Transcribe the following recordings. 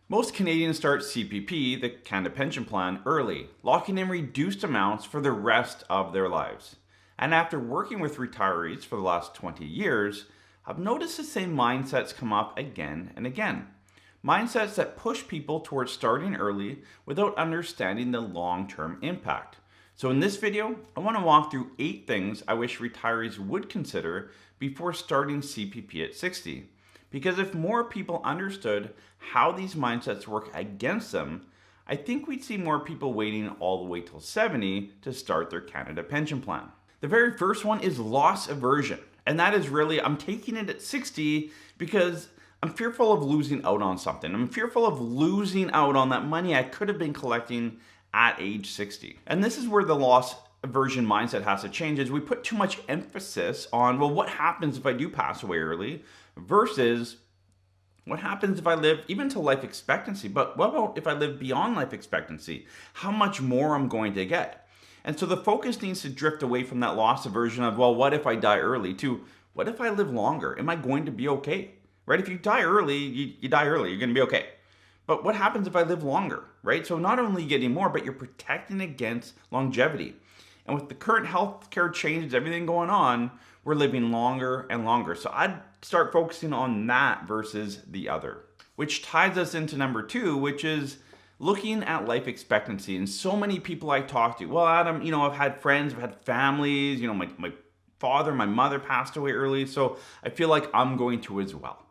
Most Canadians start CPP, the Canada Pension Plan, early, locking in reduced amounts for the rest of their lives. And after working with retirees for the last 20 years, I've noticed the same mindsets come up again and again. Mindsets that push people towards starting early without understanding the long-term impact. So in this video, I want to walk through 8 things I wish retirees would consider before starting CPP at 60. Because if more people understood how these mindsets work against them, I think we'd see more people waiting all the way till 70 to start their Canada pension plan. The very first one is loss aversion. And that is really, I'm taking it at 60 because I'm fearful of losing out on something. I'm fearful of losing out on that money I could have been collecting at age 60. And this is where the loss aversion mindset has to change, is we put too much emphasis on, well, what happens if I do pass away early versus what happens if I live even to life expectancy? But what about if I live beyond life expectancy? How much more I'm going to get? And so the focus needs to drift away from that loss aversion of, well, what if I die early, to what if I live longer? Am I going to be okay? Right? If you die early, you die early, you're going to be okay. But what happens if I live longer, right? So not only are you getting more, but you're protecting against longevity. And with the current healthcare changes, everything going on, we're living longer and longer. So I'd start focusing on that versus the other. Which ties us into number 2, which is looking at life expectancy. And so many people I talk to, well, Adam, I've had friends, I've had families, my father, my mother passed away early, so I feel like I'm going to as well.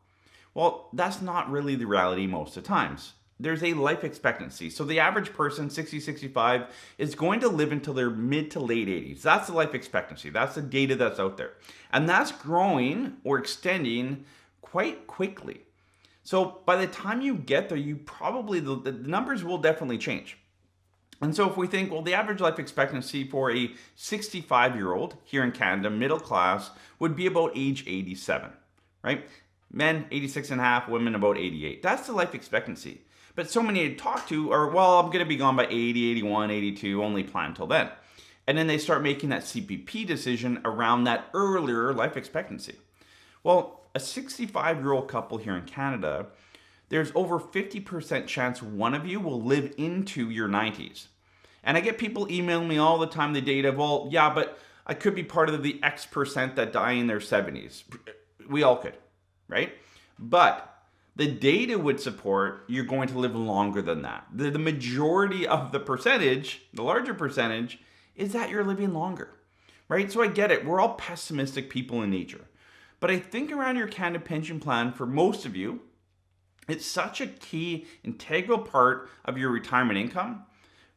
Well, that's not really the reality most of the times. There's a life expectancy. So the average person, 60, 65, is going to live until their mid to late 80s. That's the life expectancy. That's the data that's out there. And that's growing or extending quite quickly. So by the time you get there, you probably, the numbers will definitely change. And so if we think, well, the average life expectancy for a 65-year-old here in Canada, middle class, would be about age 87, right? Men, 86 and a half, women about 88. That's the life expectancy. But so many I talk to are, well, I'm going to be gone by 80, 81, 82, only plan till then. And then they start making that CPP decision around that earlier life expectancy. Well, a 65-year-old couple here in Canada, there's over 50% chance one of you will live into your 90s. And I get people emailing me all the time the data of, well, yeah, but I could be part of the X percent that die in their 70s. We all could, right? But the data would support you're going to live longer than that. The majority of the percentage, the larger percentage, is that you're living longer, right? So I get it. We're all pessimistic people in nature. But I think around your Canada pension plan, for most of you, it's such a key, integral part of your retirement income.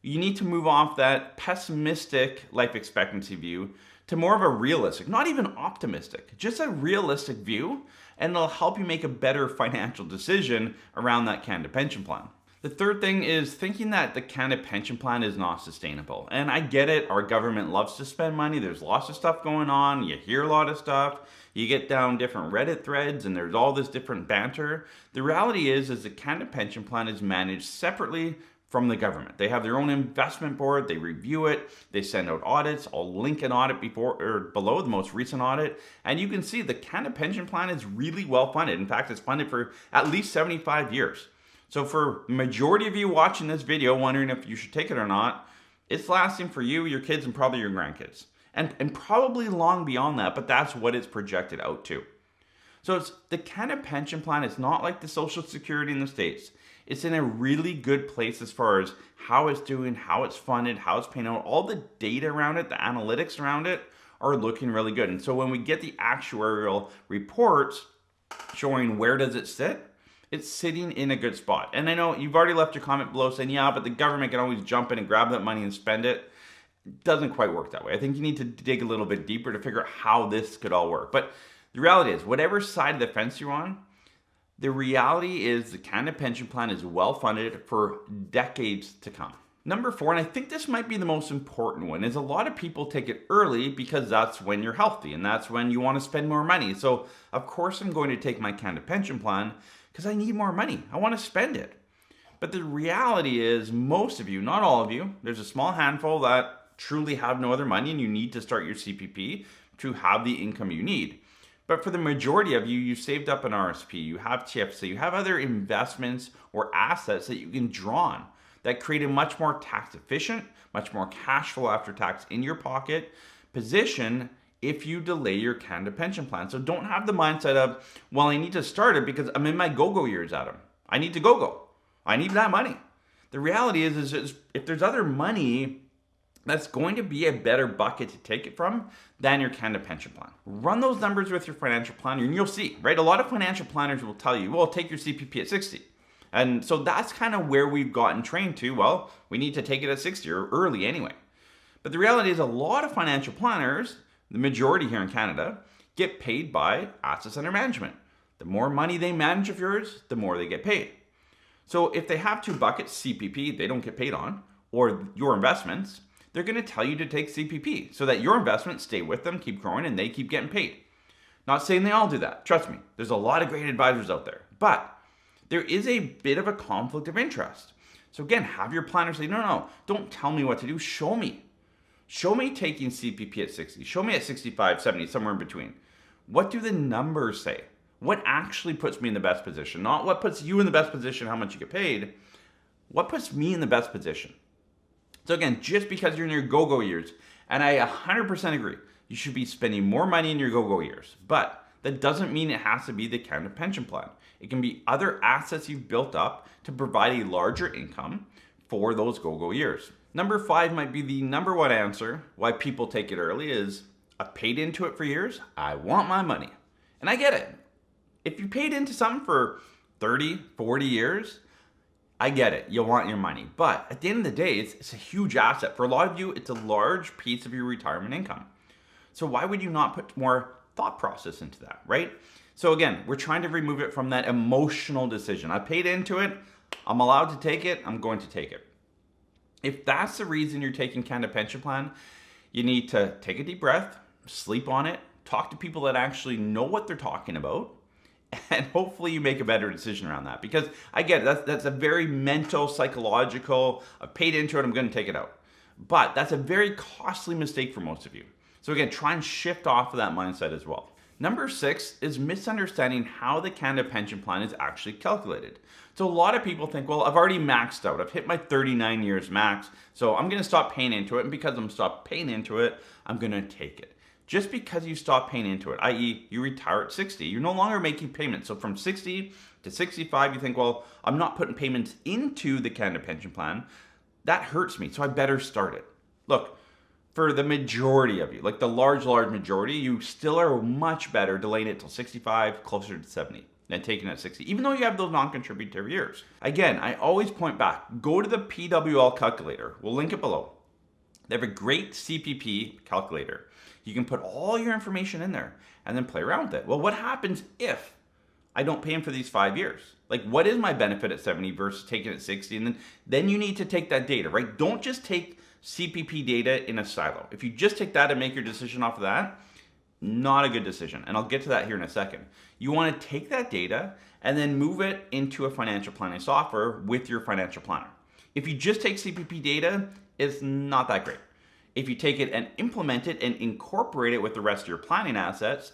You need to move off that pessimistic life expectancy view to more of a realistic, not even optimistic, just a realistic view, and it'll help you make a better financial decision around that Canada pension plan. The third thing is thinking that the Canada pension plan is not sustainable. And I get it, our government loves to spend money, there's lots of stuff going on, you hear a lot of stuff, you get down different Reddit threads and there's all this different banter. The reality is the Canada pension plan is managed separately from the government. They have their own investment board, they review it, they send out audits. I'll link an audit before or below, the most recent audit, and you can see the Canada pension plan is really well funded. In fact, it's funded for at least 75 years. So for majority of you watching this video wondering if you should take it or not, it's lasting for you, your kids, and probably your grandkids. And probably long beyond that, but that's what it's projected out to. So it's the Canada pension plan is not like the Social Security in the States. It's in a really good place as far as how it's doing, how it's funded, how it's paying out. All the data around it, the analytics around it are looking really good. And so when we get the actuarial reports showing where does it sit, it's sitting in a good spot. And I know you've already left your comment below saying, yeah, but the government can always jump in and grab that money and spend it. It doesn't quite work that way. I think you need to dig a little bit deeper to figure out how this could all work. But the reality is, whatever side of the fence you're on, the reality is the Canada pension plan is well funded for decades to come. Number 4, and I think this might be the most important one, is a lot of people take it early because that's when you're healthy and that's when you want to spend more money. So of course I'm going to take my Canada pension plan because I need more money. I want to spend it. But the reality is most of you, not all of you, there's a small handful that truly have no other money and you need to start your CPP to have the income you need. But for the majority of you, you saved up an RSP, you have TFSA, you have other investments or assets that you can draw on that create a much more tax efficient, much more cash flow after tax in your pocket position if you delay your Canada pension plan. So don't have the mindset of, well, I need to start it because I'm in my go-go years, Adam. I need to go-go. I need that money. The reality is if there's other money, that's going to be a better bucket to take it from than your Canada pension plan. Run those numbers with your financial planner and you'll see, right? A lot of financial planners will tell you, well, take your CPP at 60. And so that's kind of where we've gotten trained to, well, we need to take it at 60 or early anyway. But the reality is a lot of financial planners, the majority here in Canada, get paid by assets under management. The more money they manage of yours, the more they get paid. So if they have two buckets, CPP, they don't get paid on, or your investments, they're going to tell you to take CPP so that your investments stay with them, keep growing, and they keep getting paid. Not saying they all do that. Trust me, there's a lot of great advisors out there. But there is a bit of a conflict of interest. So again, have your planner say, no, don't tell me what to do. Show me. Show me taking CPP at 60. Show me at 65, 70, somewhere in between. What do the numbers say? What actually puts me in the best position? Not what puts you in the best position, how much you get paid. What puts me in the best position? So again, just because you're in your go-go years, and I 100% agree, you should be spending more money in your go-go years, but that doesn't mean it has to be the Canada pension plan. It can be other assets you've built up to provide a larger income for those go-go years. Number 5 might be the number one answer why people take it early is, I've paid into it for years, I want my money. And I get it. If you paid into something for 30, 40 years, I get it. You'll want your money. But at the end of the day, it's a huge asset. For a lot of you, it's a large piece of your retirement income. So why would you not put more thought process into that, right? So again, we're trying to remove it from that emotional decision. I paid into it. I'm allowed to take it. I'm going to take it. If that's the reason you're taking Canada Pension Plan, you need to take a deep breath, sleep on it, talk to people that actually know what they're talking about, and hopefully you make a better decision around that. Because I get it, that's a very mental, psychological, I've paid into it, I'm going to take it out. But that's a very costly mistake for most of you. So again, try and shift off of that mindset as well. Number 6 is misunderstanding how the Canada Pension Plan is actually calculated. So a lot of people think, well, I've already maxed out. I've hit my 39 years max, so I'm going to stop paying into it. And because I'm stopped paying into it, I'm going to take it. Just because you stop paying into it, i.e. you retire at 60, you're no longer making payments. So from 60 to 65, you think, well, I'm not putting payments into the Canada Pension Plan. That hurts me, so I better start it. Look, for the majority of you, like the large majority, you still are much better delaying it till 65, closer to 70, than taking it at 60, even though you have those non-contributory years. Again, I always point back, go to the PWL calculator. We'll link it below. They have a great CPP calculator. You can put all your information in there and then play around with it. Well, what happens if I don't pay in for these 5 years? Like, what is my benefit at 70 versus taking it at 60? And then you need to take that data, right? Don't just take CPP data in a silo. If you just take that and make your decision off of that, not a good decision. And I'll get to that here in a second. You want to take that data and then move it into a financial planning software with your financial planner. If you just take CPP data, it's not that great. If you take it and implement it and incorporate it with the rest of your planning assets,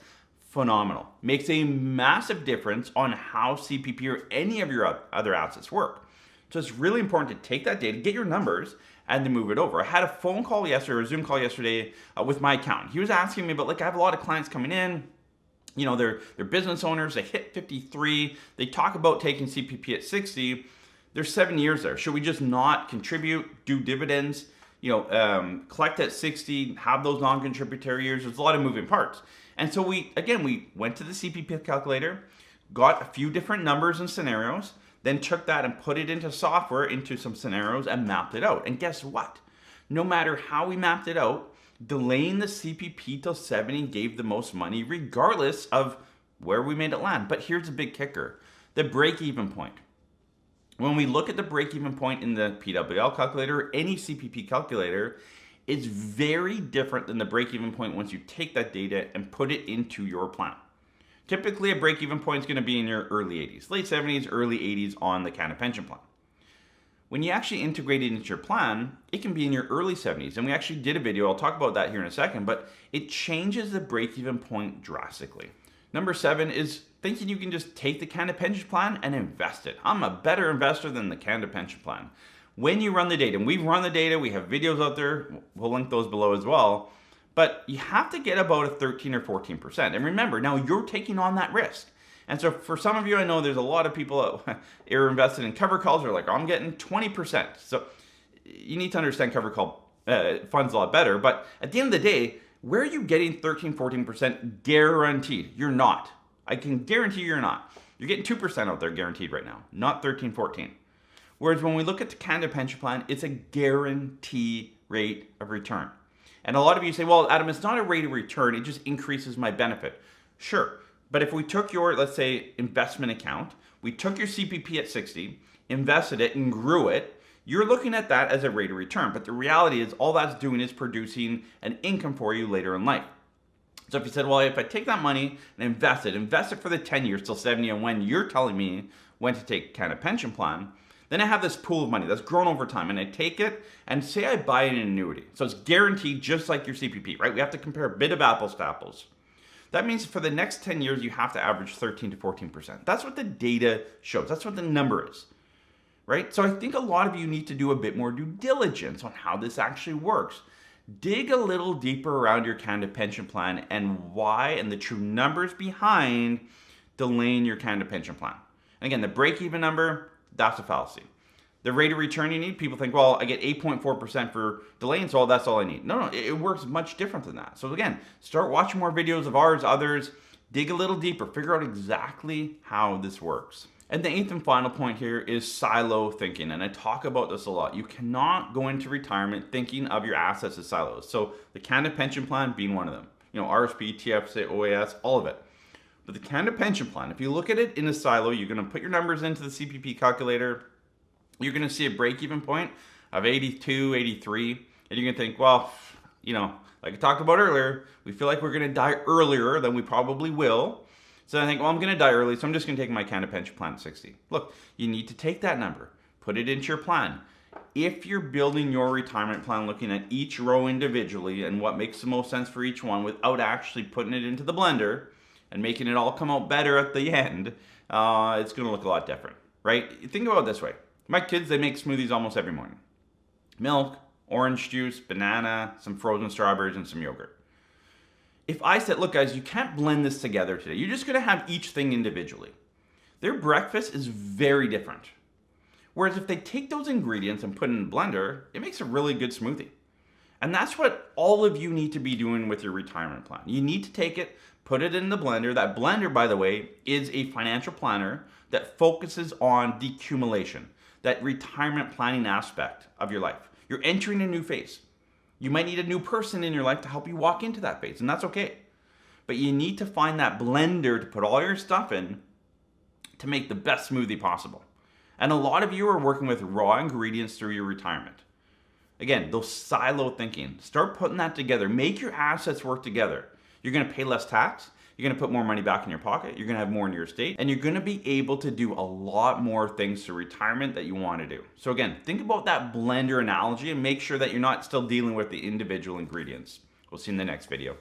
phenomenal. Makes a massive difference on how CPP or any of your other assets work. So it's really important to take that data, get your numbers, and to move it over. I had a phone call yesterday, or a Zoom call yesterday with my accountant. He was asking me about, like, I have a lot of clients coming in, you know, they're business owners, they hit 53, they talk about taking CPP at 60, there's 7 years there. Should we just not contribute, do dividends, you know, collect at 60, have those non-contributory years? There's a lot of moving parts. And so we went to the CPP calculator, got a few different numbers and scenarios, then took that and put it into software, into some scenarios, and mapped it out. And guess what? No matter how we mapped it out, delaying the CPP till 70 gave the most money regardless of where we made it land. But here's the big kicker, the break-even point. When we look at the break-even point in the PWL calculator, any CPP calculator, it's very different than the break-even point once you take that data and put it into your plan. Typically, a break-even point is going to be in your early 80s, late 70s, early 80s on the Canada Pension Plan. When you actually integrate it into your plan, it can be in your early 70s. And we actually did a video, I'll talk about that here in a second, but it changes the break-even point drastically. Number 7 is thinking you can just take the Canada Pension Plan and invest it. I'm a better investor than the Canada Pension Plan. When you run the data, and we've run the data, we have videos out there, we'll link those below as well, but you have to get about a 13 or 14%. And remember, now you're taking on that risk. And so for some of you, I know there's a lot of people that are invested in cover calls are like, oh, I'm getting 20%. So you need to understand cover call funds a lot better. But at the end of the day, where are you getting 13, 14% guaranteed? You're not. I can guarantee you're not. You're getting 2% out there guaranteed right now, not 13, 14. Whereas when we look at the Canada Pension Plan, it's a guarantee rate of return. And a lot of you say, well, Adam, it's not a rate of return, it just increases my benefit. Sure, but if we took your, let's say, investment account, we took your CPP at 60, invested it and grew it, you're looking at that as a rate of return. But the reality is all that's doing is producing an income for you later in life. So if you said, well, if I take that money and invest it for the 10 years till 70, and when you're telling me when to take Canada Pension Plan, then I have this pool of money that's grown over time, and I take it and say I buy an annuity. So it's guaranteed just like your CPP, right? We have to compare a bit of apples to apples. That means for the next 10 years, you have to average 13 to 14%. That's what the data shows. That's what the number is, right? So I think a lot of you need to do a bit more due diligence on how this actually works. Dig a little deeper around your Canada Pension Plan and why and the true numbers behind delaying your Canada Pension Plan. And again, the break-even number, that's a fallacy. The rate of return you need, people think, well, I get 8.4% for delaying, so that's all I need. No, it works much different than that. So again, start watching more videos of ours, others, dig a little deeper, figure out exactly how this works. And the 8th and final point here is silo thinking, and I talk about this a lot. You cannot go into retirement thinking of your assets as silos. So the Canada Pension Plan being one of them. You know, RSP, TFSA, OAS, all of it. But the Canada Pension Plan, if you look at it in a silo, you're going to put your numbers into the CPP calculator. You're going to see a break-even point of 82, 83. And you're going to think, well, you know, like I talked about earlier, we feel like we're going to die earlier than we probably will. So I think, well, I'm going to die early, so I'm just going to take my Canada Pension Plan at 60. Look, you need to take that number, put it into your plan. If you're building your retirement plan, looking at each row individually and what makes the most sense for each one without actually putting it into the blender and making it all come out better at the end, it's going to look a lot different, right? Think about it this way. My kids, they make smoothies almost every morning. Milk, orange juice, banana, some frozen strawberries, and some yogurt. If I said, look guys, you can't blend this together today. You're just going to have each thing individually. Their breakfast is very different. Whereas if they take those ingredients and put it in a blender, it makes a really good smoothie. And that's what all of you need to be doing with your retirement plan. You need to take it, put it in the blender. That blender, by the way, is a financial planner that focuses on decumulation, that retirement planning aspect of your life. You're entering a new phase. You might need a new person in your life to help you walk into that phase, and that's okay. But you need to find that blender to put all your stuff in to make the best smoothie possible. And a lot of you are working with raw ingredients through your retirement. Again, those silo thinking. Start putting that together. Make your assets work together. You're going to pay less tax. You're going to put more money back in your pocket. You're going to have more in your estate. And you're going to be able to do a lot more things to retirement that you want to do. So again, think about that blender analogy and make sure that you're not still dealing with the individual ingredients. We'll see you in the next video.